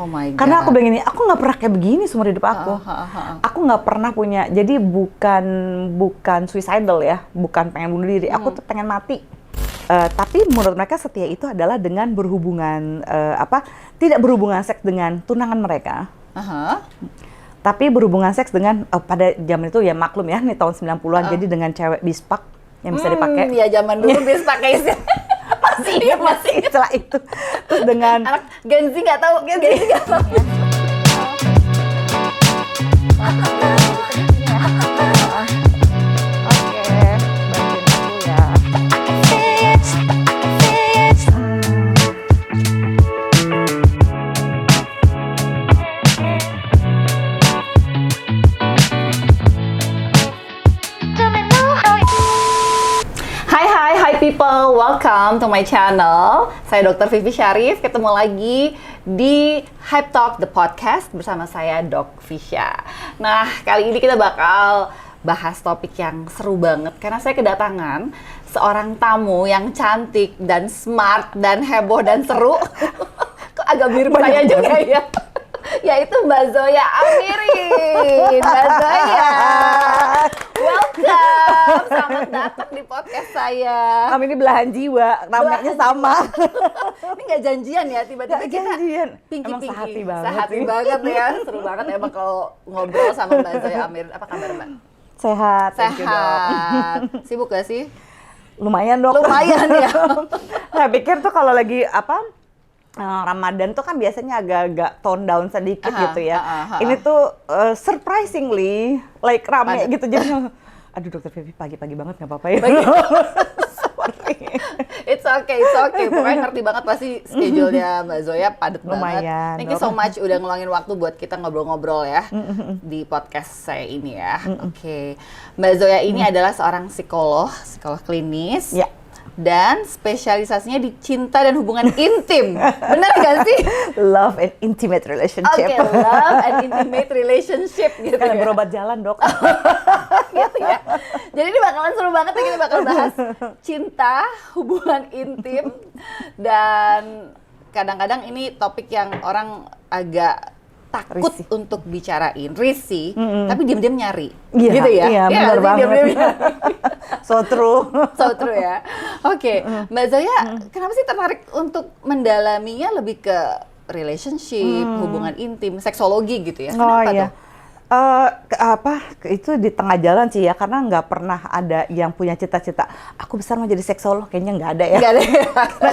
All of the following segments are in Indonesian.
Oh my God. Karena aku bilang gini, aku nggak pernah kayak begini seumur hidup aku. Aku nggak pernah punya, jadi bukan suicidal ya, bukan pengen bunuh diri. Aku tuh pengen mati. Tapi menurut mereka setia itu adalah dengan berhubungan tidak berhubungan seks dengan tunangan mereka. Tapi berhubungan seks dengan pada zaman itu ya maklum ya, nih tahun 90-an, jadi dengan cewek bispak yang bisa dipakai. Ya zaman dulu bispak kayak masih istilah itu. Terus dengan anak Gen Z nggak tahu, Gen Z nggak tahu. People, welcome to my channel. Saya Dr. Vivi Syarif, ketemu lagi di Hype Talk, the podcast bersama saya, Dok Visha. Nah, kali ini kita bakal bahas topik yang seru banget karena saya kedatangan seorang tamu yang cantik dan smart dan heboh dan seru. Kok agak mirip saya juga ya? Yaitu Mbak Zoya Amirin. Mbak Zoya, welcome, selamat datang di podcast saya. Kami ini belahan jiwa, namanya sama. Ini nggak janjian ya, tiba-tiba kita janjian. Pinky-pinky. Emang sehati banget. Sehati banget ya, seru banget emang kalau ngobrol sama Mbak Zoya Amirin. Apa kabar Mbak? Sehat. Sehat. Sibuk gak sih? Lumayan dok. Lumayan ya. Saya pikir tuh kalau lagi Ramadan tuh kan biasanya agak-agak tone down sedikit gitu ya. Ini tuh surprisingly like rame gitu. Jadi aduh Dokter Vivi pagi-pagi banget nggak apa-apa ya. Sorry. It's okay. Pokoknya ngerti banget pasti schedule-nya Mbak Zoya padat banget. Thank you so much udah ngeluangin waktu buat kita ngobrol-ngobrol ya di podcast saya ini ya. Oke. Mbak Zoya ini adalah seorang psikolog klinis. Ya. Dan spesialisasinya di cinta dan hubungan intim. Benar nggak sih? Love and intimate relationship. Oke, love and intimate relationship gitu kan ya. berobat jalan dok. Gitu ya. Jadi ini bakalan seru banget ya, kita bakal bahas cinta, hubungan intim, dan kadang-kadang ini topik yang orang agak takut risih untuk bicarain, risih, tapi diam-diam nyari, gitu ya? Iya, benar banget. Diam-diam So true ya. Oke, Mbak Zoya, kenapa sih tertarik untuk mendalaminya lebih ke relationship, hubungan intim, seksologi gitu ya? Kenapa tuh? Itu di tengah jalan sih ya, karena nggak pernah ada yang punya cita-cita aku besar mau jadi seksolog, kayaknya nggak ada ya. Nggak ada.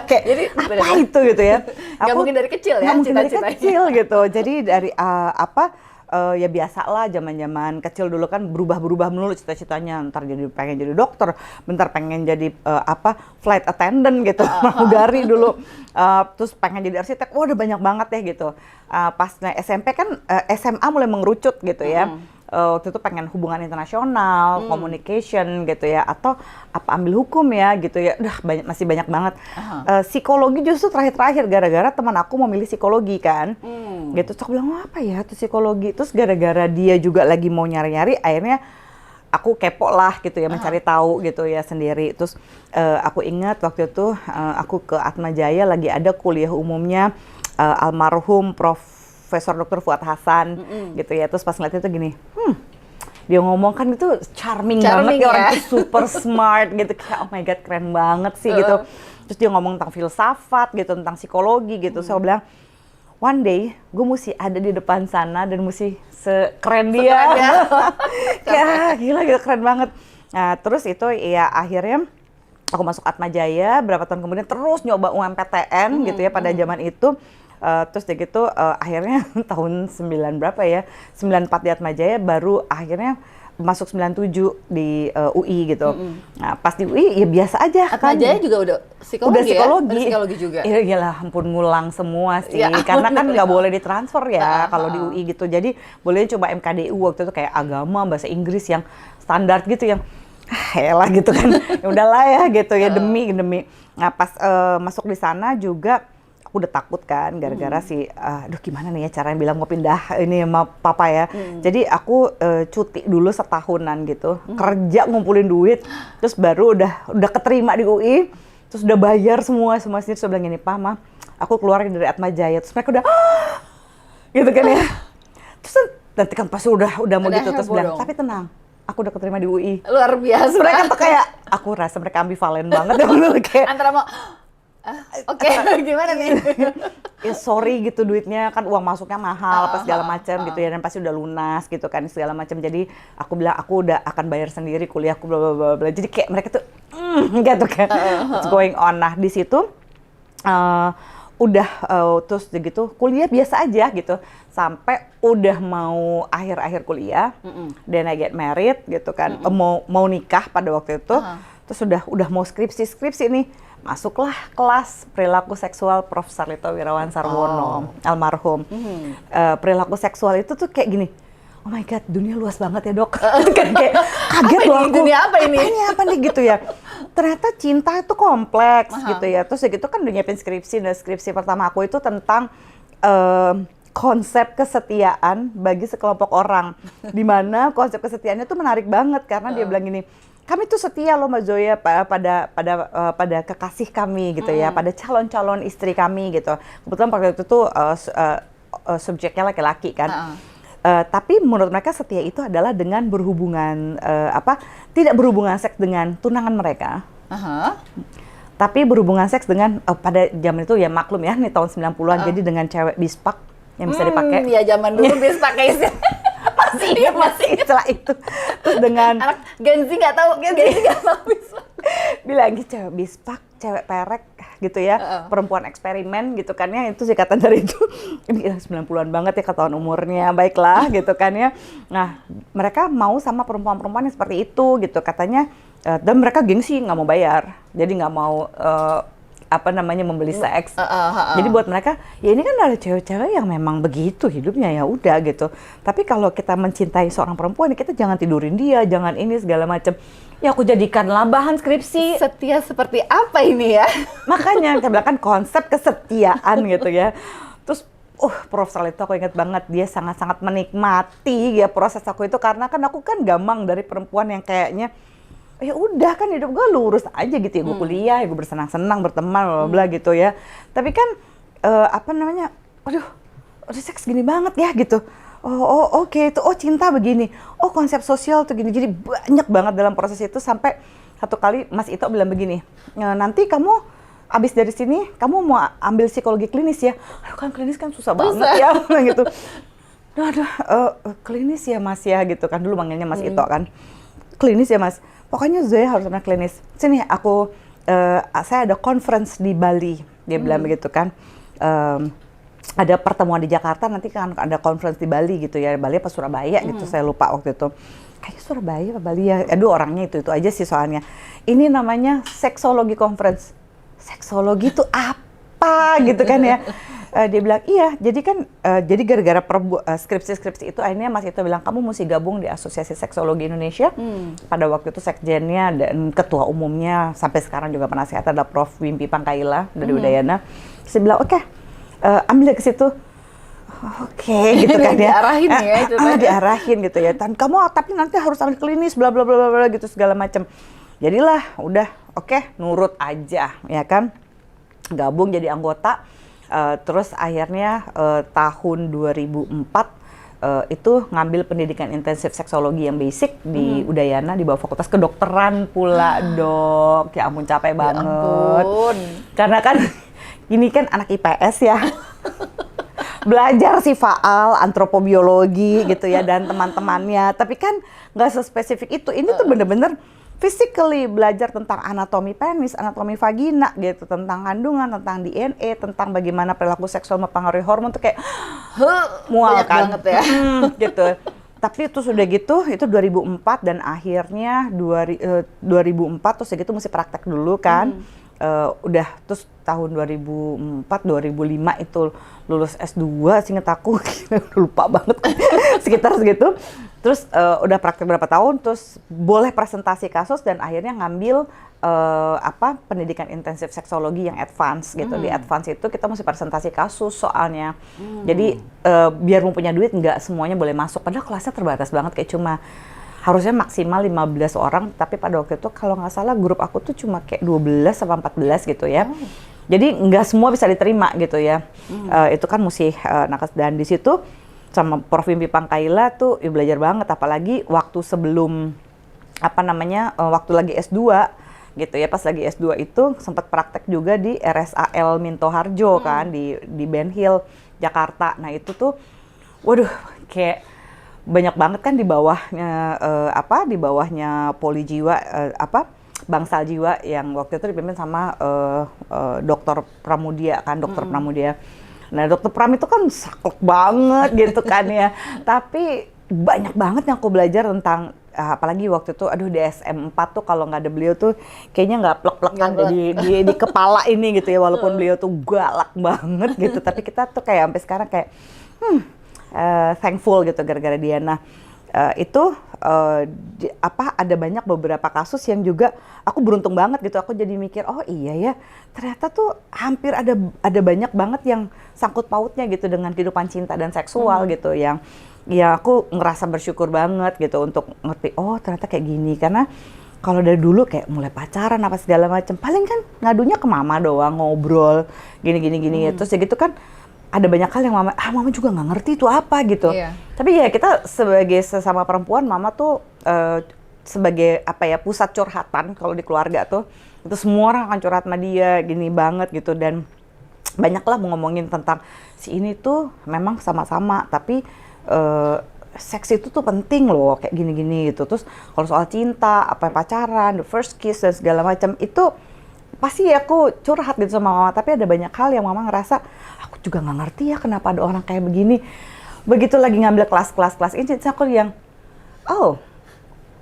Kayak, jadi apa itu gitu ya? Nggak mungkin dari kecil ya, cita-citanya. Dari kecil gitu. Jadi dari ya biasa lah, zaman-zaman kecil dulu kan berubah-berubah melulu cita-citanya. Ntar pengen jadi dokter, bentar pengen jadi flight attendant gitu, pramugari dulu. Terus pengen jadi arsitek, udah banyak banget ya gitu. Pas SMP kan SMA mulai mengerucut gitu ya. Waktu itu pengen hubungan internasional, communication gitu ya, atau ambil hukum ya gitu ya. Udah masih banyak banget. Psikologi justru terakhir-terakhir gara-gara teman aku mau milih psikologi kan. Gitu, terus aku bilang apa ya itu psikologi. Terus gara-gara dia juga lagi mau nyari-nyari, akhirnya aku kepo lah gitu ya, mencari tahu gitu ya sendiri. Terus aku ingat waktu itu aku ke Atma Jaya lagi ada kuliah umumnya almarhum Profesor Dr. Fuad Hasan gitu ya. Terus pas ngeliat itu gini, dia ngomong kan itu charming banget ya, orang itu super smart gitu, kayak oh my god keren banget sih gitu. Terus dia ngomong tentang filsafat gitu, tentang psikologi gitu. Saya bilang one day gue mesti ada di depan sana dan mesti sekeren dia. Ya gila gitu, keren banget. Nah terus itu ya akhirnya aku masuk Atma Jaya, berapa tahun kemudian terus nyoba UMPTN gitu ya pada zaman itu. Terus dia gitu akhirnya tahun 94 di Atma Jaya, baru akhirnya masuk 97 di UI gitu. Nah pas di UI ya biasa aja. Atma Jaya juga udah psikologi. Udah psikologi. Ya? Udah psikologi juga. Iya gila, ampun ngulang semua sih. Ya, karena kan nggak boleh ditransfer ya kalau di UI gitu. Jadi boleh coba MKDU waktu itu kayak agama, bahasa Inggris yang standar gitu yang elah gitu kan. Ya udahlah ya gitu ya demi. Nah pas masuk di sana juga aku udah takut kan gara-gara aduh gimana nih ya caranya bilang mau pindah ini sama papa ya. Jadi aku cuti dulu setahunan gitu, kerja ngumpulin duit, terus baru udah keterima di UI, terus udah bayar semua sendiri. Terus bilang gini, "Pa, Ma, aku keluar dari Atma Jaya." Terus mereka udah gitu kan ya. Terus nanti kan pas udah mau Udah gitu terus heboh bilang, dong. tapi tenang, aku udah keterima di UI. Luar biasa. Mereka tuh kayak, aku rasa mereka ambivalen banget ya dulu kayak, Antara mau, oke, gimana nih? ya sorry gitu duitnya kan uang masuknya mahal apa segala macam gitu ah. ya dan pasti udah lunas gitu kan segala macam. Jadi aku bilang aku udah akan bayar sendiri kuliahku bla bla bla bla. Jadi kayak mereka tuh gitu kan. What's going on. Nah, di situ udah terus gitu kuliah biasa aja gitu sampai udah mau akhir-akhir kuliah. Then I get married gitu kan. Mau nikah pada waktu itu. Terus udah mau skripsi nih. Masuklah kelas perilaku seksual Prof. Sarlito Wirawan Sarwono, almarhum. Perilaku seksual itu tuh kayak gini, oh my god, dunia luas banget ya dok. Kan kayak kaget loh aku. Dunia apa ini? Apa nih gitu ya. Ternyata cinta itu kompleks gitu ya. Terus gitu kan udah nyiapin skripsi, dan skripsi pertama aku itu tentang konsep kesetiaan bagi sekelompok orang. Di mana konsep kesetiaannya tuh menarik banget karena dia bilang gini, kami tuh setia loh Mbak Zoya pada kekasih kami gitu ya, pada calon-calon istri kami gitu. Kebetulan pada waktu itu subjeknya laki-laki kan. Tapi menurut mereka setia itu adalah dengan berhubungan tidak berhubungan seks dengan tunangan mereka. Tapi berhubungan seks dengan pada zaman itu ya maklum ya nih tahun 90-an jadi dengan cewek bispak yang bisa dipakai. Ya zaman dulu bispak kayak masih istilah itu. Terus dengan anak Gen Z nggak tahu bispak. Bilang gitu cewek bispak, cewek perek gitu ya, perempuan eksperimen gitu kan ya, itu singkatan dari itu. Ini 90-an banget ya ketahuan umurnya, baiklah gitu kan ya. Nah, mereka mau sama perempuan-perempuan yang seperti itu gitu katanya, dan mereka gengsi nggak mau bayar, jadi nggak mau membeli seks. Jadi buat mereka, ya ini kan ada cewek-cewek yang memang begitu hidupnya ya udah gitu. Tapi kalau kita mencintai seorang perempuan, kita jangan tidurin dia, jangan ini segala macam. Ya aku jadikanlah bahan skripsi. Setia seperti apa ini ya? Makanya kita bilang kan konsep kesetiaan gitu ya. Terus Prof. Sarlito aku ingat banget, dia sangat-sangat menikmati ya proses aku itu karena kan aku kan gamang dari perempuan yang kayaknya ya udah kan hidup gue lurus aja gitu ya, gue kuliah, ya gue bersenang-senang, berteman, bla bla gitu ya. Tapi kan aduh, udah seks gini banget ya gitu. Oke, itu cinta begini. Konsep sosial tuh gini. Jadi banyak banget dalam proses itu sampai satu kali Mas Ito bilang begini, nanti kamu abis dari sini, kamu mau ambil psikologi klinis ya? Aduh kan klinis kan susah banget ya, gitu. Klinis ya Mas ya gitu kan, dulu manggilnya Mas Ito kan. Klinis ya Mas. Pokoknya Zoya harus pernah klinis. Sini saya ada conference di Bali, dia bilang begitu kan. Ada pertemuan di Jakarta, nanti kan ada conference di Bali gitu ya. Bali apa Surabaya gitu, saya lupa waktu itu. Kayaknya Surabaya apa Bali ya. Aduh orangnya itu aja sih soalnya. Ini namanya seksologi conference. Seksologi itu apa gitu kan ya. Dia bilang iya, jadi kan jadi gara-gara skripsi itu akhirnya Mas Ito bilang kamu mesti gabung di Asosiasi Seksologi Indonesia. Pada waktu itu sekjennya dan ketua umumnya sampai sekarang juga penasehat adalah Prof. Wimpi Pangkaila dari Udayana. Terus dia bilang oke, ambil ke situ. Oke, gitu kan ya. Diarahin ya itu. Diarahin gitu ya. Dan kamu tapi nanti harus ambil klinis bla bla bla bla gitu segala macam. Jadilah udah oke, nurut aja ya kan. Gabung jadi anggota. Terus akhirnya tahun 2004 itu ngambil pendidikan intensif seksologi yang basic di Udayana di bawah fakultas kedokteran pula dok. Ya ampun capek banget. Ampun. Karena kan ini kan anak IPS ya. Belajar sih faal, antropobiologi gitu ya dan teman-temannya. Tapi kan nggak sespesifik itu. Ini tuh bener-bener physically belajar tentang anatomi penis, anatomi vagina gitu, tentang kandungan, tentang DNA, tentang bagaimana perilaku seksual mempengaruhi hormon tuh kayak mual kan. Banget ya. Gitu. Tapi itu sudah gitu, itu 2004 dan akhirnya 2004 terus gitu mesti praktek dulu kan. Udah terus tahun 2004 2005 itu lulus S2 seinget aku lupa banget sekitar segitu. Terus udah praktek berapa tahun terus boleh presentasi kasus dan akhirnya ngambil pendidikan intensif seksologi yang advance gitu. Di advance itu kita mesti presentasi kasus soalnya. Jadi biar mau punya duit nggak semuanya boleh masuk padahal kelasnya terbatas banget kayak cuma harusnya maksimal 15 orang, tapi pada waktu itu kalau nggak salah grup aku tuh cuma kayak 12 sama 14 gitu ya. Jadi nggak semua bisa diterima gitu ya. Itu kan mesti nakes, dan di situ sama Prof. Wimpi Pangkaila tuh ya belajar banget, apalagi waktu sebelum waktu lagi S2 gitu ya. Pas lagi S2 itu sempat praktek juga di RSAL Minto Harjo kan di Ben Hill Jakarta. Nah itu tuh waduh kayak banyak banget kan di bawahnya di bawahnya Poli Jiwa Bangsal Jiwa yang waktu itu dipimpin sama Dr. Pramudia kan, Dr. Pramudia. Nah, Dr. Pram itu kan saklek banget gitu kan ya. Tapi banyak banget yang aku belajar tentang apalagi waktu itu di SM4 tuh kalau nggak ada beliau tuh kayaknya nggak plek-plekan di kepala ini gitu ya, walaupun beliau tuh galak banget gitu, tapi kita tuh kayak sampai sekarang kayak thankful gitu gara-gara dia. Nah, ada banyak beberapa kasus yang juga aku beruntung banget gitu, aku jadi mikir oh iya ya ternyata tuh hampir ada banyak banget yang sangkut pautnya gitu dengan kehidupan cinta dan seksual gitu, yang ya aku ngerasa bersyukur banget gitu untuk ngerti oh ternyata kayak gini. Karena kalau dari dulu kayak mulai pacaran apa segala macam paling kan ngadunya ke mama doang, ngobrol gini terus ya gitu kan. Ada banyak hal yang mama juga nggak ngerti itu apa gitu. Tapi ya kita sebagai sesama perempuan, mama tuh sebagai pusat curhatan kalau di keluarga tuh, itu semua orang akan curhat sama dia gini banget gitu. Dan banyaklah mau ngomongin tentang si ini tuh memang sama-sama, tapi seks itu tuh penting loh kayak gini-gini gitu. Terus kalau soal cinta, pacaran, the first kiss dan segala macam itu pasti aku curhat gitu sama mama. Tapi ada banyak hal yang mama ngerasa aku juga nggak ngerti ya kenapa ada orang kayak begini. Begitu lagi ngambil kelas ini aku yang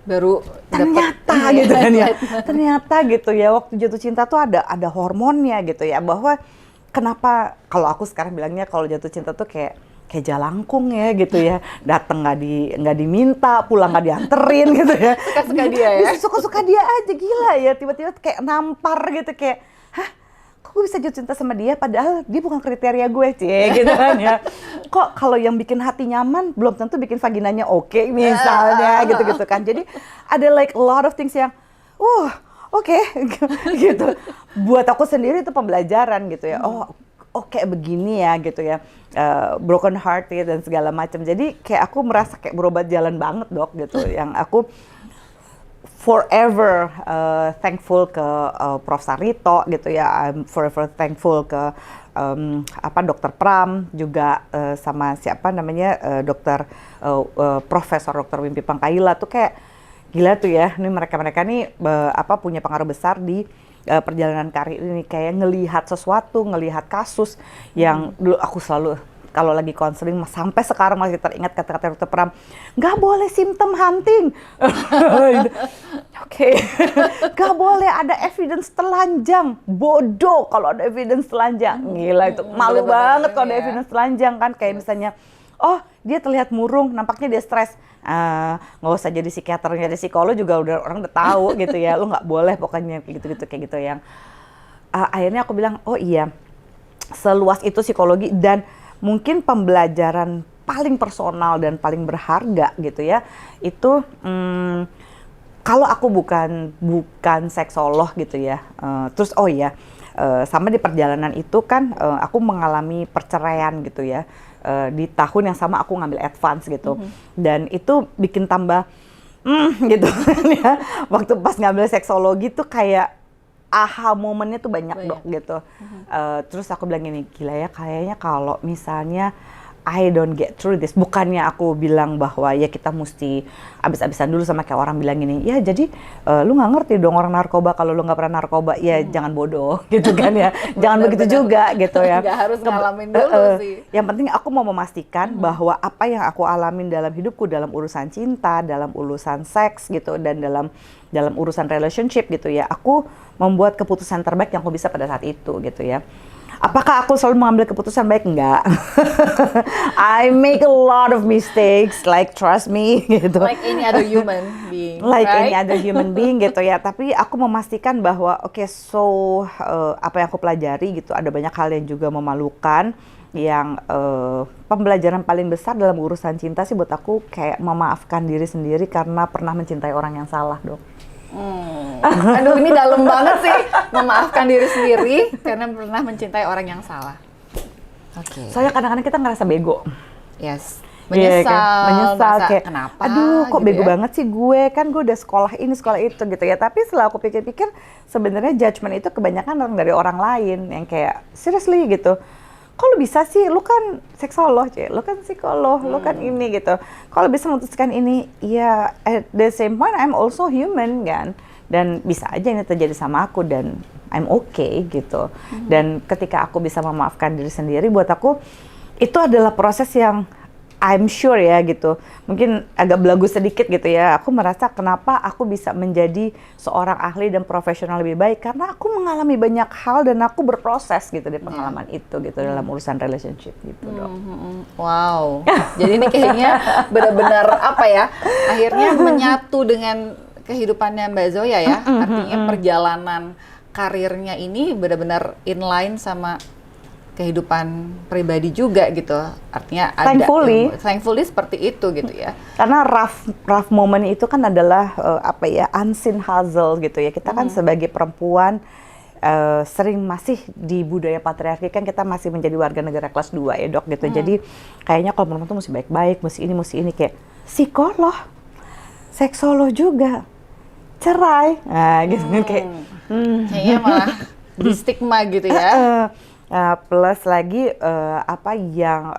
baru ternyata gitu kan ya. Ternyata gitu ya waktu jatuh cinta tuh ada hormonnya gitu ya, bahwa kenapa kalau aku sekarang bilangnya kalau jatuh cinta tuh kayak jalangkung ya gitu ya, datang nggak diminta, pulang nggak dianterin gitu ya, suka-suka dia ya, suka-suka dia aja, gila ya, tiba-tiba kayak nampar gitu, kayak hah kok gue bisa jatuh cinta sama dia padahal dia bukan kriteria gue gitu kan ya. Kok kalau yang bikin hati nyaman belum tentu bikin vaginanya oke misalnya gitu kan. Jadi ada like a lot of things yang oke gitu. Buat aku sendiri itu pembelajaran gitu ya. Kayak begini ya gitu ya, broken hearted dan segala macam. Jadi kayak aku merasa kayak berobat jalan banget dok gitu. Yang aku forever thankful ke Prof. Sarito gitu ya. I'm forever thankful ke Dr. Pram juga, sama Dr. Profesor Dr. Wimpi Pangkaila tuh kayak gila tuh ya. Ini mereka nih punya pengaruh besar di perjalanan karir ini, kayak ngelihat sesuatu, ngelihat kasus yang dulu aku selalu kalau lagi konseling sampai sekarang masih teringat kata-kata Dr. Pram, nggak boleh symptom hunting. Nggak boleh ada evidence telanjang, bodoh kalau ada evidence telanjang. Gila itu, malu banget kalau ada evidence telanjang kan, kayak misalnya dia terlihat murung, nampaknya dia stres. Nggak usah jadi psikiater, jadi psikolog juga orang udah tahu gitu ya. Lu nggak boleh pokoknya kayak gitu yang akhirnya aku bilang oh iya, seluas itu psikologi, dan mungkin pembelajaran paling personal dan paling berharga gitu ya itu kalau aku bukan seksolog gitu ya. Terus sama di perjalanan itu kan aku mengalami perceraian gitu ya. Di tahun yang sama aku ngambil advance gitu, dan itu bikin tambah gitu ya. Waktu pas ngambil seksologi tuh kayak aha momennya tuh banyak dok gitu. Terus aku bilang gini, gila ya kayaknya kalau misalnya I don't get through this, bukannya aku bilang bahwa ya kita mesti abis-abisan dulu sama kayak orang bilang gini, ya jadi lu nggak ngerti dong orang narkoba kalau lu nggak pernah narkoba, ya jangan bodoh gitu kan ya. Jangan begitu juga gitu ya. Nggak harus ngalamin dulu sih. Yang penting aku mau memastikan bahwa apa yang aku alamin dalam hidupku, dalam urusan cinta, dalam urusan seks gitu, dan dalam urusan relationship gitu ya, aku membuat keputusan terbaik yang aku bisa pada saat itu gitu ya. Apakah aku selalu mengambil keputusan baik? Enggak. I make a lot of mistakes, like trust me gitu. Like any other human being. Like right? any other human being gitu ya. Tapi aku memastikan bahwa apa yang aku pelajari gitu, ada banyak hal yang juga memalukan. Yang pembelajaran paling besar dalam urusan cinta sih buat aku kayak memaafkan diri sendiri karena pernah mencintai orang yang salah dok. Aduh, ini dalam banget sih. Memaafkan diri sendiri karena pernah mencintai orang yang salah. Oke. Soalnya kadang-kadang kita ngerasa bego. Yes. Iya, Menyesal, kan? Menyesal merasa, kayak, kenapa? aduh kok gitu bego ya. banget sih gue, kan gue udah sekolah ini, sekolah itu gitu ya. Tapi setelah aku pikir-pikir, sebenarnya judgement itu kebanyakan dari orang lain yang kayak, seriously gitu. Kok lu bisa sih, lu kan seksolog, lu kan psikolog, lu kan ini gitu. Kalau bisa memutuskan ini, ya at the same point I'm also human kan. Dan bisa aja ini terjadi sama aku dan I'm okay gitu. Dan ketika aku bisa memaafkan diri sendiri, buat aku itu adalah proses yang I'm sure ya gitu, mungkin agak belagu sedikit gitu ya. Aku merasa kenapa aku bisa menjadi seorang ahli dan profesional lebih baik karena aku mengalami banyak hal dan aku berproses gitu di pengalaman itu gitu dalam urusan relationship gitu dong. Wow. Jadi ini kayaknya benar-benar apa ya? Akhirnya menyatu dengan kehidupannya Mbak Zoya ya. Artinya perjalanan karirnya ini benar-benar inline sama kehidupan pribadi juga gitu, artinya ada thankfully seperti itu gitu ya. Karena rough moment itu kan adalah apa ya, unseen hustle gitu ya. Kita kan sebagai perempuan sering masih di budaya patriarki kan kita masih menjadi warga negara kelas 2 ya dok gitu. Jadi kayaknya kalau perempuan tuh mesti baik-baik, mesti ini kayak psikolog, seksolog juga, cerai, nah gitu kan kayak. Kayaknya malah di stigma gitu ya. Plus lagi apa yang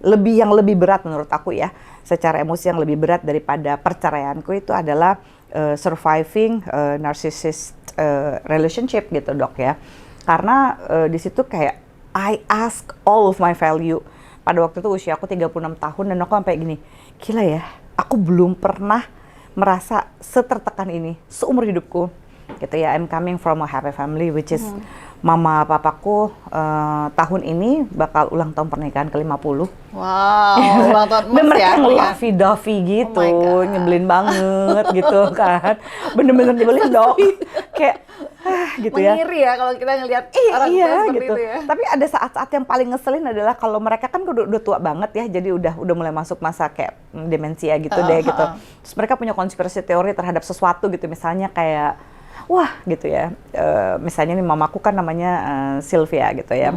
lebih berat menurut aku ya, secara emosi yang lebih berat daripada perceraianku itu adalah surviving narcissist relationship gitu dok ya. Karena di situ kayak I ask all of my value. Pada waktu itu usia aku 36 tahun dan aku sampai gini, gila ya, aku belum pernah merasa setertekan ini seumur hidupku gitu ya. I'm coming from a happy family which is mama papaku tahun ini bakal ulang tahun pernikahan ke-50. Wow, ulang tahun Dan emas mereka ya. lovey-dovey gitu, Oh my God. nyebelin banget gitu kan. Bener-bener nyebelin dok. Kayak gitu ya. Mengiri ya kalau kita ngelihat orang tua Iya seperti gitu. itu ya. Tapi ada saat-saat yang paling ngeselin adalah kalau mereka kan udah tua banget ya, jadi udah mulai masuk masa kayak demensia gitu deh gitu. Terus mereka punya konspirasi teori terhadap sesuatu gitu, misalnya kayak wah gitu ya, misalnya nih mamaku kan namanya Sylvia gitu ya.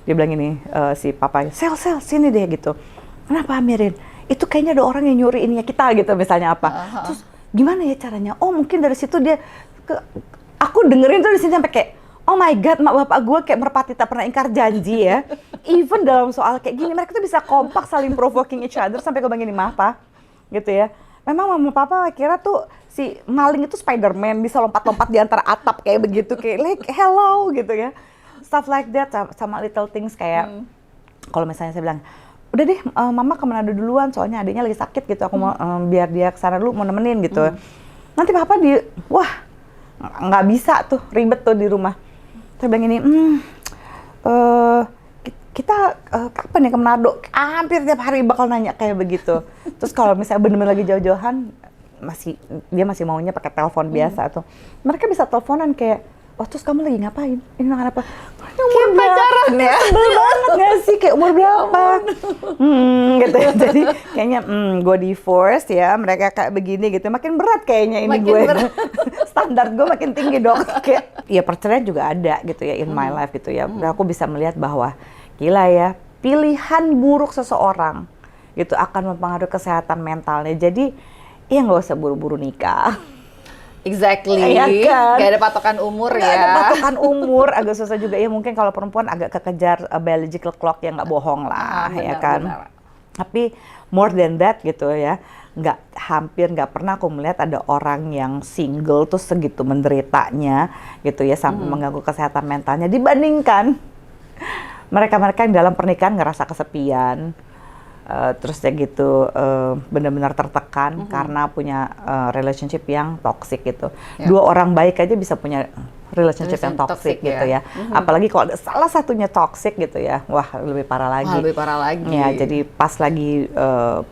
Dia bilang ini, si papanya, Sel sini deh gitu. Kenapa Mirin? Itu kayaknya ada orang yang nyuri ininya kita gitu misalnya apa. Terus gimana ya caranya? Oh mungkin dari situ dia, aku dengerin tuh di sini sampai kayak, oh my God, mak bapak gue kayak merpati tak pernah ingkar janji ya. Even dalam soal kayak gini, mereka tuh bisa kompak saling provoking each other sampai gue bilang gini, maaf pak, gitu ya. Memang mama papa kira tuh si maling itu Spider-Man, bisa lompat-lompat di antara atap kayak begitu, kayak like hello gitu ya. Stuff like that, sama little things kayak kalau misalnya saya bilang, udah deh mama ke Manado duluan soalnya adiknya lagi sakit gitu, aku mau biar dia kesana dulu mau nemenin gitu. Nanti papa wah nggak bisa tuh, ribet tuh di rumah. Saya bilang ini, kita kapan ya ke Manado? Hampir tiap hari bakal nanya kayak begitu. Terus kalau misalnya bener-bener lagi jauh-jauhan, dia masih maunya pakai telepon biasa tuh. Mereka bisa teleponan kayak, oh terus kamu lagi ngapain? Ini makan apa? Kayak pacaran ya? Sebel banget gak sih? Kayak umur berapa? Gitu ya. Jadi kayaknya gue divorce ya, mereka kayak begini gitu. Makin berat kayaknya ini Makin gue. berat. Standar gue makin tinggi dok. Kayak, ya perceraian juga ada gitu ya in my life gitu ya. Dan aku bisa melihat bahwa gila ya, pilihan buruk seseorang gitu akan mempengaruhi kesehatan mentalnya. Jadi ya nggak usah buru-buru nikah. Exactly. Iya kan? Gak ada patokan umur Nggak ya. ada patokan umur, agak susah juga ya. Mungkin kalau perempuan agak kekejar biological clock ya, nggak bohong lah, ya kan. Benar. Tapi more than that gitu ya, hampir nggak pernah aku melihat ada orang yang single tuh segitu menderitanya gitu ya, sampai mengganggu kesehatan mentalnya dibandingkan mereka-mereka yang dalam pernikahan ngerasa kesepian. Terus ya gitu benar-benar tertekan karena punya relationship yang toxic gitu. Dua orang baik aja bisa punya relationship yang toxic gitu ya. Apalagi kalau ada salah satunya toxic gitu ya, wah lebih parah lagi. Wah, lebih parah lagi. Ya, jadi pas lagi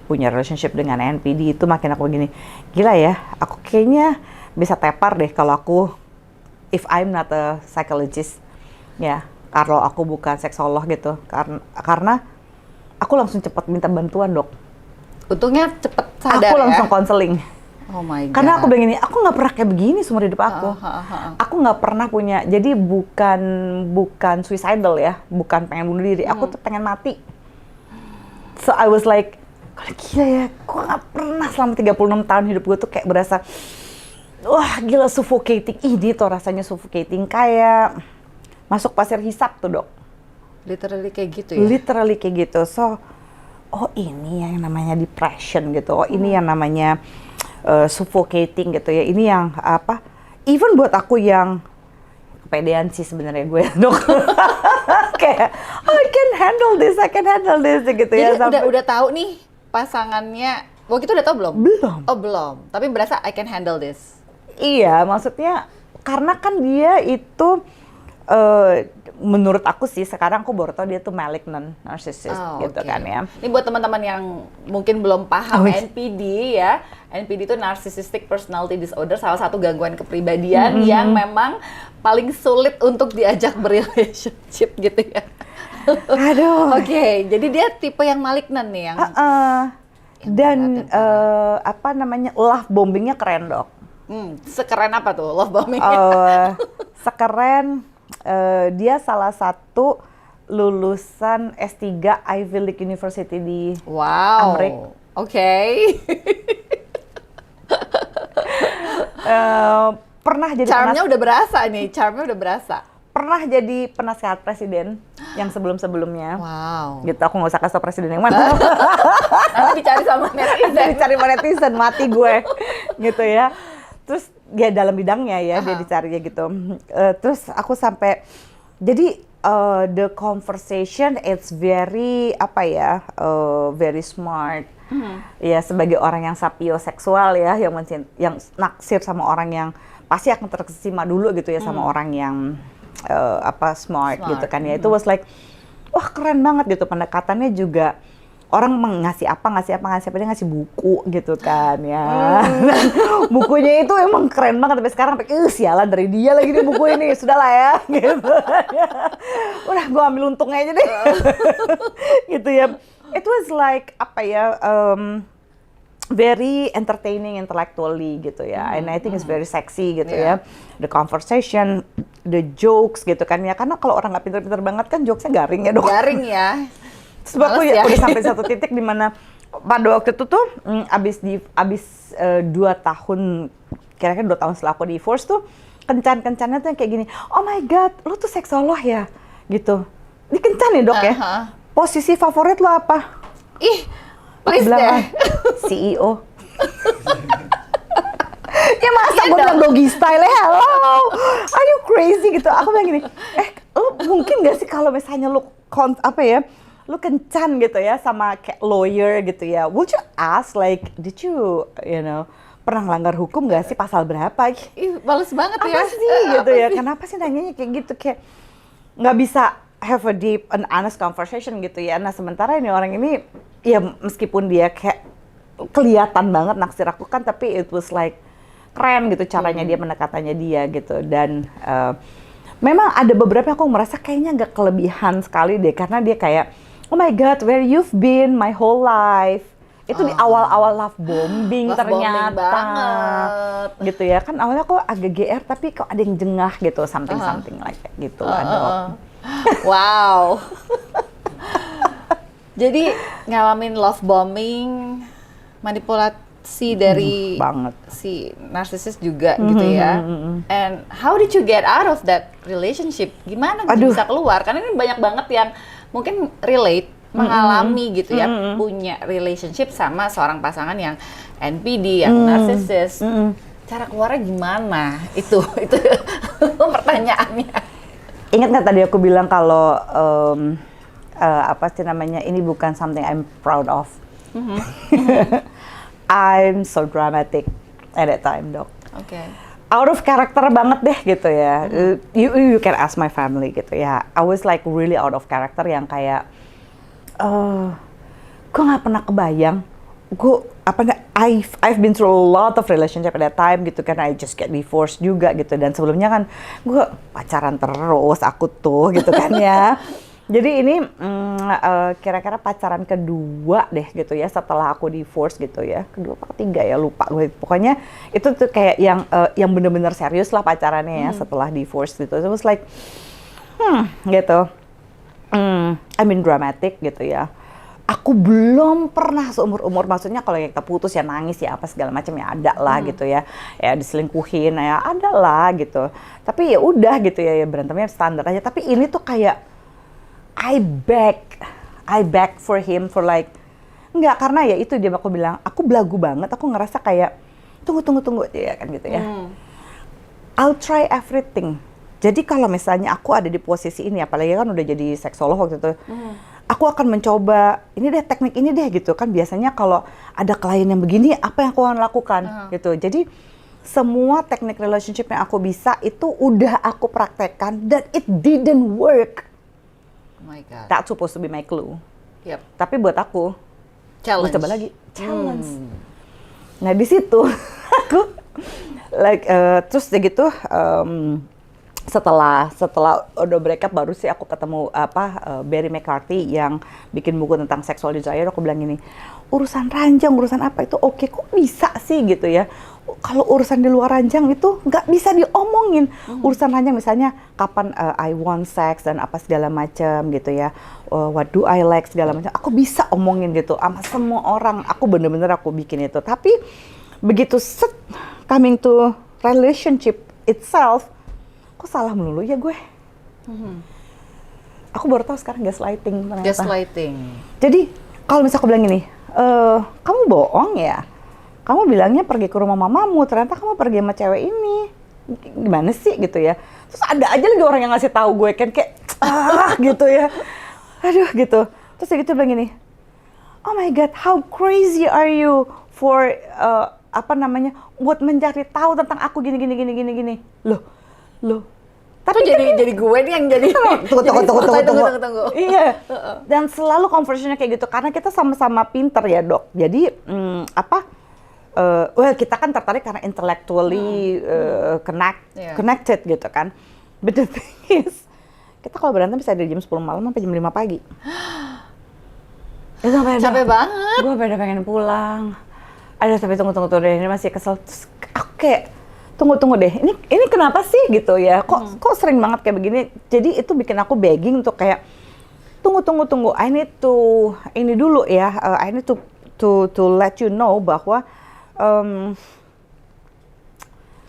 punya relationship dengan NPD itu makin aku begini, gila ya, aku kayaknya bisa tepar deh kalau aku, if I'm not a psychologist, ya, kalau aku bukan seksolog gitu, karena aku langsung cepat minta bantuan dok. Untungnya cepet sadar aku langsung ya. konseling. Oh my God. Karena aku bilang gini, aku nggak pernah kayak begini seumur hidup aku. Aku nggak pernah punya, jadi bukan suicidal ya, bukan pengen bunuh diri, aku tuh pengen mati. So I was like, kalau gila ya, gue nggak pernah selama 36 tahun hidup gue tuh kayak berasa, wah gila suffocating. Ini tuh rasanya suffocating, kayak masuk pasir hisap tuh dok. Literally kayak gitu ya? Literally kayak gitu. So, oh ini yang namanya depression gitu, oh ini yang namanya suffocating gitu ya. Ini yang apa? Even buat aku yang kepedean sih sebenarnya gue dok. Kayak oh, I can handle this gitu. Jadi ya. Sampai udah tahu nih pasangannya. Waktu itu udah tahu belum? Belum. Oh belum. Tapi berasa I can handle this. Iya, maksudnya karena kan dia itu menurut aku sih sekarang aku baru tahu dia tuh malignant narcissist gitu okay. kan ya. Ini buat teman-teman yang mungkin belum paham NPD ya. NPD itu Narcissistic Personality Disorder, salah satu gangguan kepribadian yang memang paling sulit untuk diajak berrelationship gitu ya. Aduh. Oke, jadi dia tipe yang malignan nih yang dan apa namanya, love bombingnya keren dok. Sekeren apa tuh love bombing? Sekeren dia salah satu lulusan S3 Ivy League University di Amerika. Oke. Pernah jadi charmnya udah berasa. Pernah jadi penasehat presiden yang sebelum-sebelumnya. Wow. Gitu, aku nggak usah kasih tau presiden yang mana. Nanti dicari sama netizen. Dicari sama netizen, mati gue. Gitu ya. Terus dia dalam bidangnya ya, dia dicarinya gitu. Terus aku sampai, jadi the conversation it's very apa ya, very smart. Ya sebagai orang yang sapioseksual ya, yang naksir sama orang yang pasti akan terkesima dulu gitu ya sama orang yang smart gitu kan ya. Itu was like, wah keren banget gitu, pendekatannya juga. Orang ngasih apa, dia ngasih buku gitu kan ya. Bukunya itu emang keren banget, sampai sekarang sialan dari dia lagi nih buku ini, sudahlah ya gitu. Udah gue ambil untungnya aja deh. Gitu ya. It was like apa ya, very entertaining intellectually gitu ya. And I think it's very sexy gitu ya. The conversation, the jokes gitu kan ya. Karena kalau orang nggak pinter-pinter banget kan jokesnya garing ya dok. Garing ya. Sebab aku ya udah sampai satu titik di mana pada waktu itu tuh abis 2 tahun, kira-kira 2 tahun setelah aku divorce tuh kencan-kencannya tuh kayak gini, oh my god, lu tuh seksolog ya gitu. Dikencan ya dok ya. Posisi favorit lo apa? Ih, please deh. CEO. Ya masa gue bilang doggy style, hello, are you crazy gitu. Aku bilang gini, lu mungkin gak sih kalau misalnya lu lu kencan gitu ya sama kayak lawyer gitu ya, would you ask like, did you pernah ngelanggar hukum gak sih, pasal berapa? Ih, males banget ya. Apa sih gitu ya, kenapa sih nanyanya kayak gitu, kayak nggak bisa have a deep and honest conversation gitu ya. Nah sementara ini orang ini, ya meskipun dia kayak kelihatan banget naksir aku kan, tapi it was like keren gitu caranya dia pendekatannya dia gitu. Dan memang ada beberapa aku merasa kayaknya agak kelebihan sekali deh, karena dia kayak, oh my god, where you've been my whole life. Itu di awal-awal love bombing ternyata. Banget. Gitu ya, kan awalnya kok agak GR tapi kok ada yang jengah gitu, something like that gitu. Wow. Jadi ngalamin love bombing, manipulasi dari si narcissist juga gitu ya. And how did you get out of that relationship? Gimana bisa keluar? Karena ini banyak banget yang mungkin relate, mengalami gitu ya, punya relationship sama seorang pasangan yang NPD, yang narcissist. Cara keluarnya gimana? Itu pertanyaannya. Ingat nggak tadi aku bilang kalau apa sih namanya, ini bukan something I'm proud of. I'm so dramatic at that time, dok. Okay. Out of character banget deh gitu ya. You can ask my family gitu ya. I was like really out of character yang kayak, gue nggak pernah kebayang. I've been through a lot of relationship at that time gitu kan. I just get divorced juga gitu. Dan sebelumnya kan gue pacaran terus aku tuh gitu kan ya. Jadi ini kira-kira pacaran kedua deh gitu ya setelah aku divorce gitu ya. Kedua apa ketiga ya lupa gue. Pokoknya itu tuh kayak yang bener-bener serius lah pacarannya ya setelah divorce gitu. It was like gitu. I mean dramatic gitu ya. Aku belum pernah seumur-umur, maksudnya kalau kita putus ya nangis ya apa segala macam ya ada lah gitu ya. Ya diselingkuhin ya ada lah gitu. Tapi ya udah gitu ya berantemnya standar aja. Tapi ini tuh kayak I beg for him for like, enggak, karena ya itu dia aku bilang, aku belagu banget, aku ngerasa kayak, tunggu, ya kan gitu ya. I'll try everything. Jadi kalau misalnya aku ada di posisi ini, apalagi kan udah jadi seksolog waktu itu, aku akan mencoba, ini deh teknik ini deh gitu kan, biasanya kalau ada klien yang begini, apa yang aku akan lakukan gitu. Jadi semua teknik relationship yang aku bisa itu udah aku praktekkan, dan it didn't work. Oh my God. That's supposed to be my clue. Yep. Tapi buat aku, Challenge. gue coba lagi. Challenge. Nah di situ aku like terus gitu setelah udah break up baru sih aku ketemu Barry McCarthy yang bikin buku tentang sexual desire. Aku bilang gini, urusan ranjang, urusan apa itu oke, kok bisa sih gitu ya. Kalau urusan di luar ranjang itu nggak bisa diomongin. Urusan ranjang misalnya kapan I want sex dan apa segala macam gitu ya. What do I like segala macam. Aku bisa omongin gitu sama semua orang. Aku bener-bener aku bikin itu. Tapi begitu coming to relationship itself, kok salah melulu ya gue. Aku baru tahu sekarang gaslighting ternyata. Gaslighting. Jadi kalau misalnya aku bilang gini, kamu bohong ya? Kamu bilangnya pergi ke rumah mamamu, ternyata kamu pergi sama cewek ini. Gimana sih gitu ya? Terus ada aja lagi orang yang ngasih tahu gue kan kayak gitu ya. Aduh gitu. Terus gitu bilang gini, oh my God, how crazy are you for buat mencari tahu tentang aku gini. Loh. Tapi jadi gue nih yang jadi tunggu. Iya. Dan selalu conversationnya kayak gitu karena kita sama-sama pinter ya dok. Jadi kita kan tertarik karena intellectually connected gitu kan. But the thing is, kita kalau berantem bisa dari jam 10 malam sampai jam 5 pagi. Itu capek banget. Gue udah pengen pulang. Aduh, tapi tunggu deh, ini masih kesel. Terus aku kayak tunggu deh. Ini kenapa sih gitu ya? Kok sering banget kayak begini? Jadi itu bikin aku begging untuk kayak tunggu. I need to ini dulu ya. I need to let you know bahwa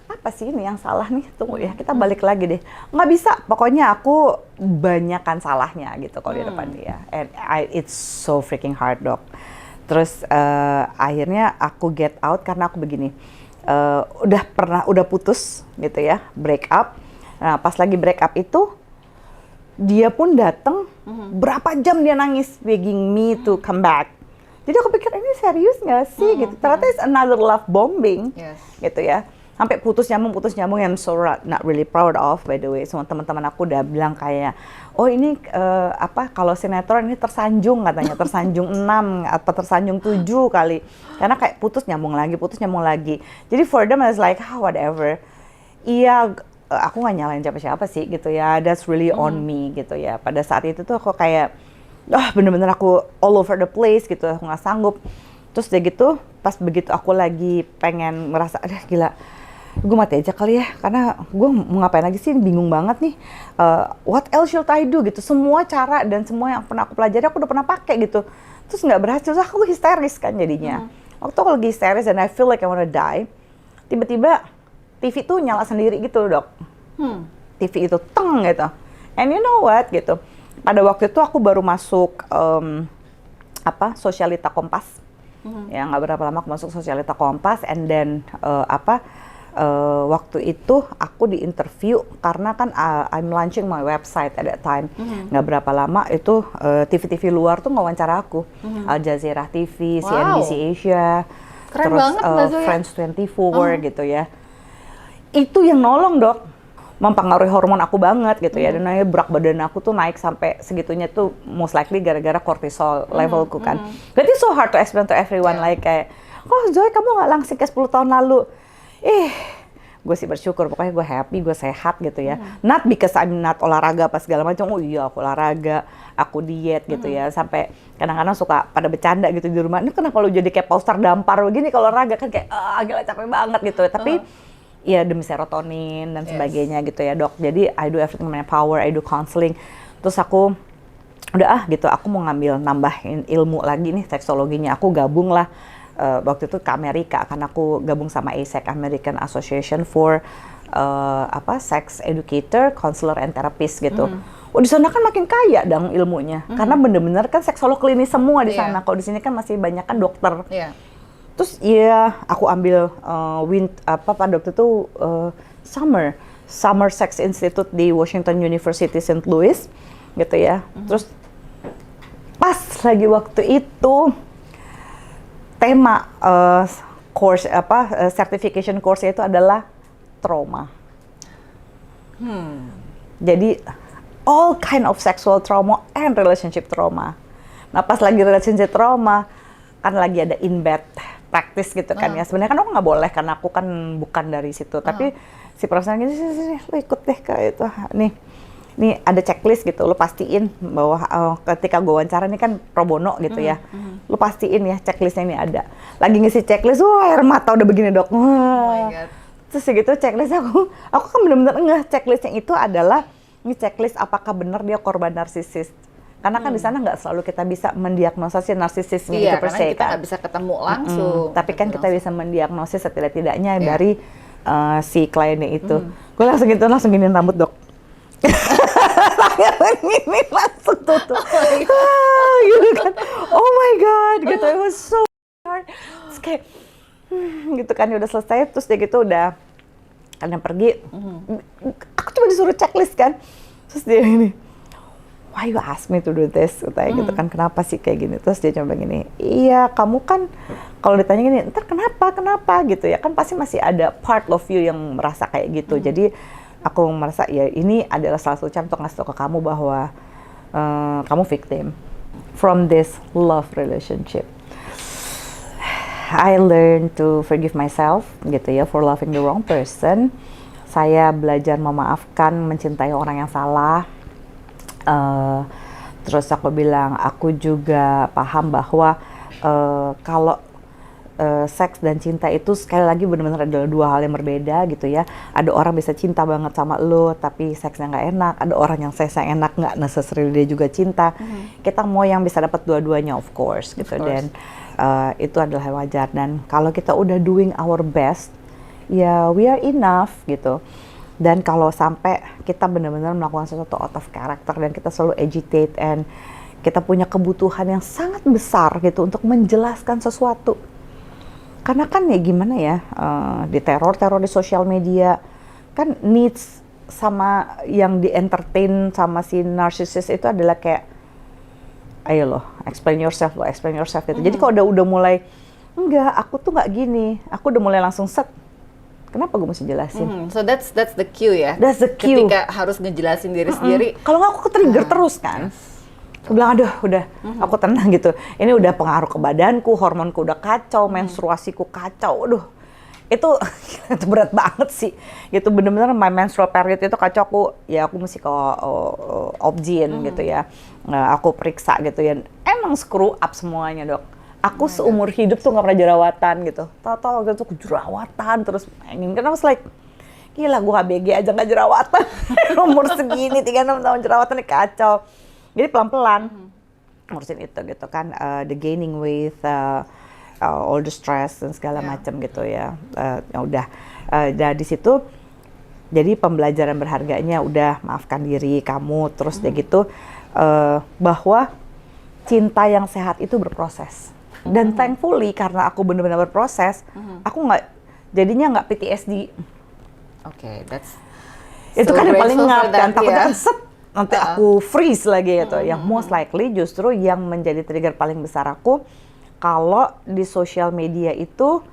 apa sih ini yang salah nih? Tunggu ya, kita balik lagi deh. Nggak bisa, pokoknya aku banyakan salahnya gitu kalau di depan dia. And it's so freaking hard, dok. Terus akhirnya aku get out karena aku begini. Udah putus gitu ya, break up. Nah, pas lagi break up itu dia pun datang, berapa jam dia nangis begging me to come back. Jadi aku pikir ini serius nggak sih gitu. Ternyata it's another love bombing gitu ya. Sampai putus nyambung yang so not really proud of by the way. Semua teman-teman aku udah bilang kayak, oh ini kalau sinetron ini tersanjung katanya, tersanjung 6 atau tersanjung 7 kali. Karena kayak putus nyambung lagi. Jadi for them I was like, whatever. Iya, aku nggak nyalain siapa-siapa sih gitu ya. That's really on me gitu ya. Pada saat itu tuh aku kayak bener-bener aku all over the place gitu, aku nggak sanggup. Terus udah gitu, pas begitu aku lagi pengen merasa, gila, gue mati aja kali ya, karena gue mau ngapain lagi sih, bingung banget nih. What else should I do gitu, semua cara dan semua yang pernah aku pelajari aku udah pernah pakai gitu. Terus nggak berhasil, terus aku histeris kan jadinya. Waktu aku lagi histeris dan I feel like I wanna die, tiba-tiba TV tuh nyala sendiri gitu dok. TV itu teng gitu. And you know what gitu. Pada waktu itu aku baru masuk Sosialita Kompas. Ya nggak berapa lama aku masuk Sosialita Kompas, and then waktu itu aku di interview karena kan I'm launching my website at that time. Nggak berapa lama itu TV-TV luar tuh ngewawancara aku. Al Jazeera TV, CNBC Asia, keren terus banget, France 24 gitu ya. Itu yang nolong dok. Mempengaruhi hormon aku banget gitu ya, dan akhirnya berat badan aku tuh naik sampai segitunya tuh most likely gara-gara kortisol levelku kan. Berarti so hard to explain to everyone like kayak, Zoe kamu nggak langsing ke 10 tahun lalu. gue sih bersyukur, pokoknya gue happy, gue sehat gitu ya. Not because I'm not olahraga apa segala macam, oh iya aku olahraga, aku diet gitu ya. Sampai kadang-kadang suka pada bercanda gitu di rumah, ini kenapa lu jadi kayak poster dampar begini kalau olahraga, kan kayak gila capek banget gitu. Tapi ya demi serotonin dan sebagainya gitu ya dok. Jadi I do everything in my power, I do counseling. Terus aku udah gitu, aku mau nambahin ilmu lagi nih seksologinya. Aku gabung lah waktu itu ke Amerika, karena aku gabung sama AASEC, American Association for Sex Educator, Counselor and Therapist gitu. Oh di sana kan makin kaya dong ilmunya, karena bener-bener kan seksolog klinis semua di sana. Kalau di sini kan masih banyak kan dokter. Terus ya aku ambil pada waktu itu Summer Sex Institute di Washington University St. Louis gitu ya. Terus pas lagi waktu itu tema certification course itu adalah trauma. Jadi all kind of sexual trauma and relationship trauma. Nah pas lagi relationship trauma kan lagi ada in bed practice gitu kan ya. Sebenarnya kan aku nggak boleh karena aku kan bukan dari situ. Tapi si profesor gini, sini lo ikut deh ke itu. Nih ada checklist gitu, lo pastiin bahwa ketika gue wawancara ini kan pro bono gitu ya, lo pastiin ya checklistnya ini ada. Lagi ngisi checklist, wah air mata udah begini dok. Oh my God. Terus gitu checklist aku kan bener-bener enggak, checklistnya itu adalah ini checklist apakah benar dia korban narsisis. Karena kan di sana nggak selalu kita bisa mendiagnosa si narsisisme itu per se, karena kita nggak bisa ketemu langsung. Tapi kan kita bisa mendiagnosis setidak-tidaknya dari si kliennya itu. Gue langsung giniin rambut dok. Ini langsung tutup. Gitu kan. Oh my God, gitu. It was so hard. Terus kayak gitu kan, udah selesai. Terus dia gitu udah kalian pergi. Aku cuma disuruh checklist kan. Terus dia ini, why you ask me to do this? Katanya gitu kan, kenapa sih kayak gini? Terus dia coba gini, iya kamu kan kalau ditanya gini, ntar kenapa gitu ya. Kan pasti masih ada part of you yang merasa kayak gitu. Jadi aku merasa ya ini adalah salah satu cara untuk ngasih tau ke kamu bahwa kamu victim from this love relationship. I learned to forgive myself gitu ya for loving the wrong person. Saya belajar memaafkan, mencintai orang yang salah. Terus aku bilang aku juga paham bahwa kalau seks dan cinta itu sekali lagi benar-benar adalah dua hal yang berbeda gitu ya. Ada orang bisa cinta banget sama lo tapi seksnya nggak enak. Ada orang yang seksnya enak nggak necessarily dia juga cinta. Kita mau yang bisa dapat dua-duanya of course gitu. Dan itu adalah hal wajar. Dan kalau kita udah doing our best, ya we are enough gitu. Dan kalau sampai kita benar-benar melakukan sesuatu out of character dan kita selalu agitate and kita punya kebutuhan yang sangat besar gitu untuk menjelaskan sesuatu. Karena kan ya gimana ya, di teror di sosial media, kan needs sama yang di entertain sama si narcissist itu adalah kayak, ayo loh, explain yourself gitu. Jadi kalau udah mulai, enggak, aku tuh nggak gini, aku udah mulai langsung set. Kenapa gue mesti jelasin? So that's the cue ya. That's the cue. Ketika harus ngejelasin diri sendiri. Kalau nggak aku trigger terus kan. Aku bilang aduh udah, aku tenang gitu. Ini udah pengaruh ke badanku, hormonku udah kacau, menstruasiku kacau. Aduh, itu berat banget sih. Gitu bener-bener my menstrual period itu kacau. Aku mesti ke obgyn gitu ya. Aku periksa gitu ya. Emang screw up semuanya dok. Aku seumur hidup tuh nggak pernah jerawatan gitu. Tahu-tahu waktu itu jerawatan terus mainin. Karena I was like, gila gue ABG aja nggak jerawatan. Umur segini 36 tahun jerawatan nih kacau. Jadi pelan-pelan ngurusin itu gitu kan. The gaining weight, all the stress dan segala macam gitu ya. Udah di situ. Jadi pembelajaran berharganya udah maafkan diri kamu terus dia gitu bahwa cinta yang sehat itu berproses. Dan thankfully karena aku benar-benar berproses, aku jadinya nggak PTSD. Oke, that's itu so kan yang paling ngap kan, takutnya set nanti aku freeze lagi gitu. Yang most likely justru yang menjadi trigger paling besar aku kalau di sosial media itu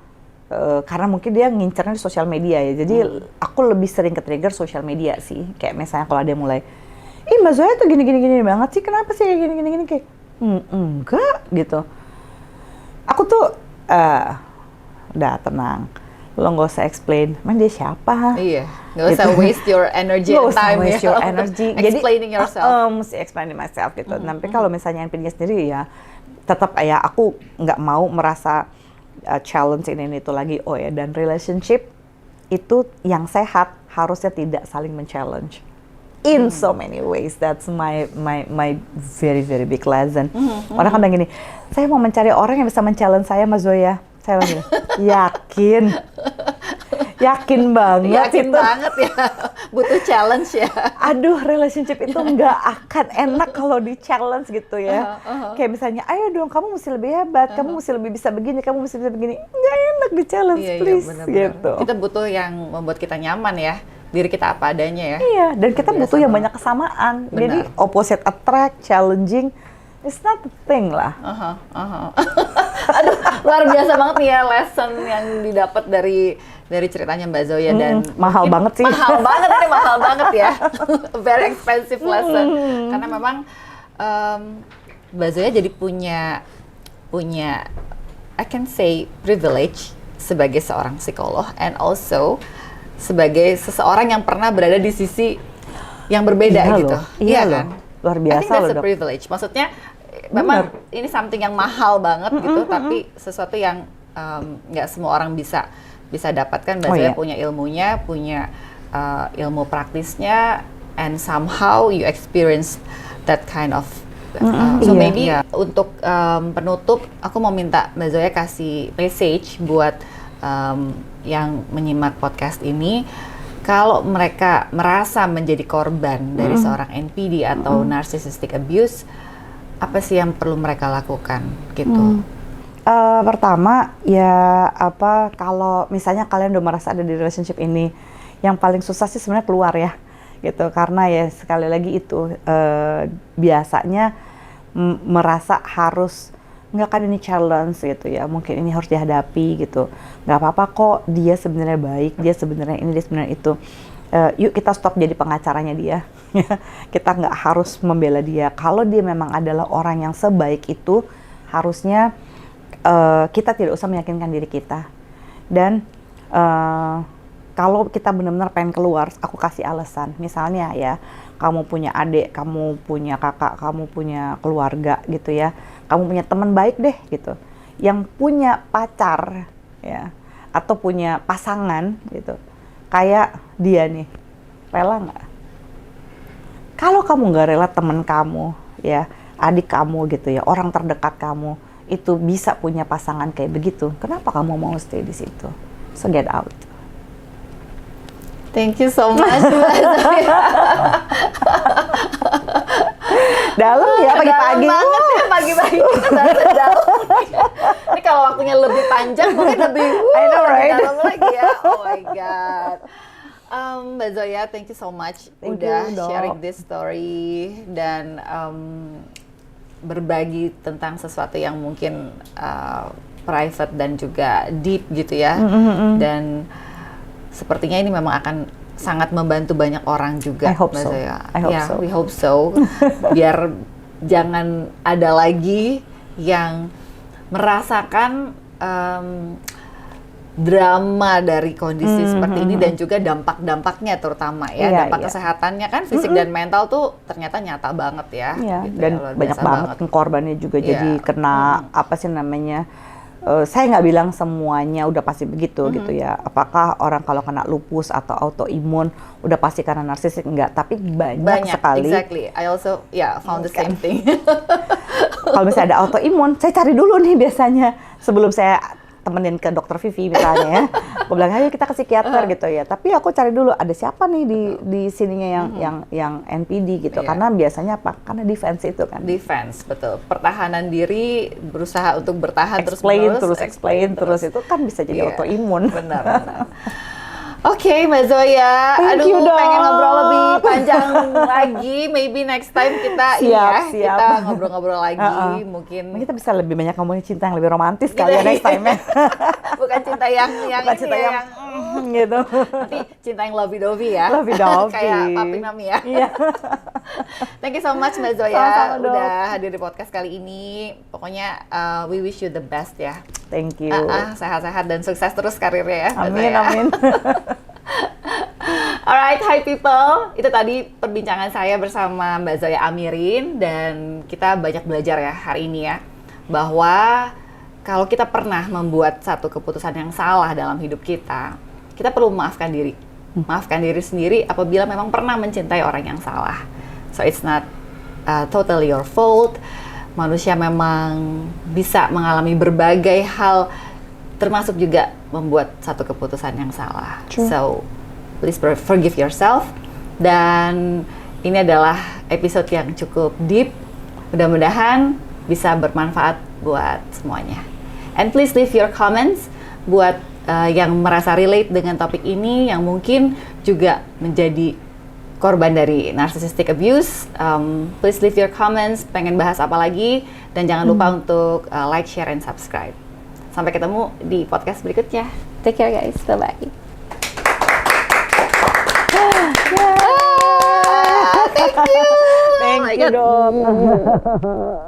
karena mungkin dia ngincernya di sosial media ya. Jadi aku lebih sering ke trigger sosial media sih. Kayak misalnya kalau ada mulai, Mbak Zoya tuh gini banget sih, kenapa sih kayak gini kayak enggak gitu. Aku tuh udah tenang. lo nggak usah explain, emang dia siapa? Iya, nggak usah waste your energy and time waste your energy. Jadi explaining yourself. Mesti explaining myself gitu. Tapi kalau misalnya NPD sendiri ya, tetap ya aku nggak mau merasa challenge ini itu lagi. Oh ya, dan relationship itu yang sehat harusnya tidak saling men-challenge. In so many ways, that's my very very big lesson. Orang kan bilang gini, saya mau mencari orang yang bisa men-challenge saya, Mas Zoya. Saya bilang gini, yakin banget Yakin itu. banget ya, butuh challenge ya. Aduh, relationship itu nggak akan enak kalau di challenge gitu ya. Kayak misalnya, ayo dong, kamu mesti lebih hebat, kamu mesti lebih bisa begini, kamu mesti bisa begini. Nggak enak di challenge, please. Bener-bener. Gitu. Kita butuh yang membuat kita nyaman ya, diri kita apa adanya ya. Iya, dan kita butuh yang banget. banyak kesamaan. Benar. Jadi opposite attract, challenging, it's not a thing lah. Aduh, luar biasa banget nih ya lesson yang didapat dari ceritanya Mbak Zoya dan mahal mungkin banget sih. Mahal banget ya. Very expensive lesson. Karena memang Mbak Zoya jadi punya I can say privilege sebagai seorang psikolog and also sebagai seseorang yang pernah berada di sisi yang berbeda Iya gitu. loh, iya kan? luar I biasa think that's loh, a Dok. privilege. Maksudnya memang ini something yang mahal banget gitu, tapi sesuatu yang nggak semua orang bisa dapatkan. Mbak Zoya punya ilmunya, punya ilmu praktisnya, and somehow you experience that kind of so maybe untuk penutup aku mau minta Mbak Zoya kasih message buat yang menyimak podcast ini. Kalau mereka merasa menjadi korban dari seorang NPD atau narcissistic abuse, apa sih yang perlu mereka lakukan gitu? Pertama ya kalau misalnya kalian udah merasa ada di relationship ini, yang paling susah sih sebenarnya keluar ya, gitu. Karena ya sekali lagi itu biasanya merasa harus nggak, kan ini challenge gitu ya, mungkin ini harus dihadapi gitu. Nggak apa-apa kok, dia sebenarnya baik, dia sebenarnya ini, dia sebenarnya itu. Yuk kita stop jadi pengacaranya dia. Kita nggak harus membela dia. Kalau dia memang adalah orang yang sebaik itu, harusnya kita tidak usah meyakinkan diri kita. Dan kalau kita benar-benar pengen keluar, aku kasih alasan. Misalnya ya, kamu punya adik, kamu punya kakak, kamu punya keluarga gitu ya, kamu punya teman baik deh gitu, yang punya pacar ya, atau punya pasangan gitu, kayak dia nih, rela nggak? Kalau kamu nggak rela teman kamu ya, adik kamu gitu ya, orang terdekat kamu itu bisa punya pasangan kayak begitu, kenapa kamu mau stay di situ? So get out. Thank you so much, Mbak Zoya. Dalam ya pagi-pagi. Dalam banget ya pagi-pagi kita bahasa dalam. Ini kalau waktunya lebih panjang mungkin lebih I know, right? dalam lagi ya. Oh my god. Mbak Zoya, thank you so much udah sharing this story dan berbagi tentang sesuatu yang mungkin private dan juga deep gitu ya. Dan sepertinya ini memang akan sangat membantu banyak orang juga. I hope so. I hope so. We hope so. Biar jangan ada lagi yang merasakan drama dari kondisi seperti ini dan juga dampak-dampaknya terutama ya. Dampak kesehatannya kan fisik dan mental tuh ternyata nyata banget ya. Gitu dan ya, banyak banget korbannya juga jadi kena apa sih namanya. Saya nggak bilang semuanya udah pasti begitu gitu ya. Apakah orang kalau kena lupus atau autoimun udah pasti karena narsistik? Enggak, tapi banyak sekali. Exactly. I also found the same thing. Kalau misalnya ada autoimun, saya cari dulu nih biasanya sebelum saya temenin ke dokter Vivi misalnya ya. Aku bilang ayo kita ke psikiater gitu ya. Tapi aku cari dulu ada siapa nih di sininya yang NPD gitu. Karena biasanya apa? Karena defense itu kan. Defense, betul. Pertahanan diri, berusaha untuk bertahan explain explain terus itu kan bisa jadi autoimun. Benar. Oke, Mbak Zoya. Thank you, Dok. Pengen ngobrol lebih panjang lagi. Maybe next time kita Siap. kita ngobrol-ngobrol lagi. Mungkin kita bisa lebih banyak ngomongin cinta yang lebih romantis kali ya next time-nya. Bukan cinta yang bukan cinta yang gitu. Nanti cinta yang lovey-dovey ya. Lovey-dovey. Kayak Papi Mami ya. Iya. Thank you so much Mbak Zoya. Sama-sama, Dok. Udah hadir di podcast kali ini. Pokoknya we wish you the best ya. Thank you. Sehat-sehat dan sukses terus karirnya ya. Mbak Amin, Zaya. amin. Alright, hi people. Itu tadi perbincangan saya bersama Mbak Zoya Amirin dan kita banyak belajar ya hari ini ya bahwa kalau kita pernah membuat satu keputusan yang salah dalam hidup kita perlu memaafkan diri. Maafkan diri sendiri apabila memang pernah mencintai orang yang salah. So it's not totally your fault. Manusia memang bisa mengalami berbagai hal, termasuk juga membuat satu keputusan yang salah. True. So, please forgive yourself. Dan ini adalah episode yang cukup deep. Mudah-mudahan bisa bermanfaat buat semuanya. And please leave your comments buat yang merasa relate dengan topik ini, yang mungkin juga menjadi korban dari narcissistic abuse. Please leave your comments, pengen bahas apa lagi, dan jangan lupa untuk like, share, and subscribe. Sampai ketemu di podcast berikutnya. Take care guys, bye-bye. Thank you. Thank you, Dok.